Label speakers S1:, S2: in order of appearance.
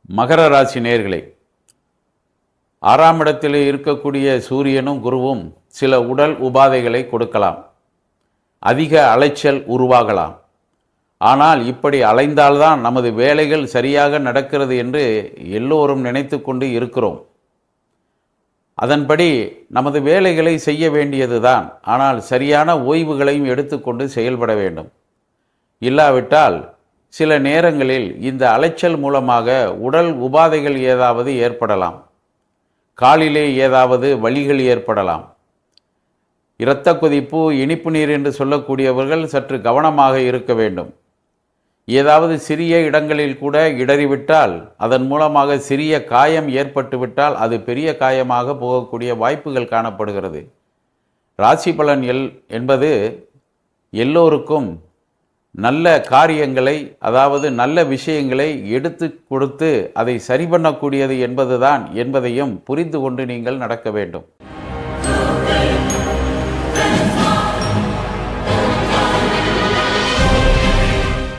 S1: மகர ராசி நேயர்களே, 6ஆம் இடத்தில் இருக்கக்கூடிய சூரியனும் குருவும் சில உடல் உபாதைகளை கொடுக்கலாம். அதிக அலைச்சல் உருவாகலாம். ஆனால் இப்படி அலைந்தால்தான் நமது வேலைகள் சரியாக நடக்கிறது என்று எல்லோரும் நினைத்து கொண்டு இருக்கிறோம். அதன்படி நமது வேலைகளை செய்ய வேண்டியதுதான். ஆனால் சரியான ஓய்வுகளையும் எடுத்துக்கொண்டு செயல்பட வேண்டும். இல்லாவிட்டால் சில நேரங்களில் இந்த அலைச்சல் மூலமாக உடல் உபாதைகள் ஏதாவது ஏற்படலாம். காலிலே ஏதாவது வலிகள் ஏற்படலாம். இரத்த கொதிப்பு, இனிப்பு நீர் என்று சொல்லக்கூடியவர்கள் சற்று கவனமாக இருக்க வேண்டும். ஏதாவது சிறிய இடங்களில் கூட இடறிவிட்டால், அதன் மூலமாக சிறிய காயம் ஏற்பட்டுவிட்டால் அது பெரிய காயமாக போகக்கூடிய வாய்ப்புகள் காணப்படுகிறது. ராசி பலன் என்பது எல்லோருக்கும் நல்ல காரியங்களை, அதாவது நல்ல விஷயங்களை எடுத்து கொடுத்து அதை சரி பண்ணக்கூடியது என்பதுதான் என்பதையும் புரிந்து கொண்டு நீங்கள் நடக்க வேண்டும்.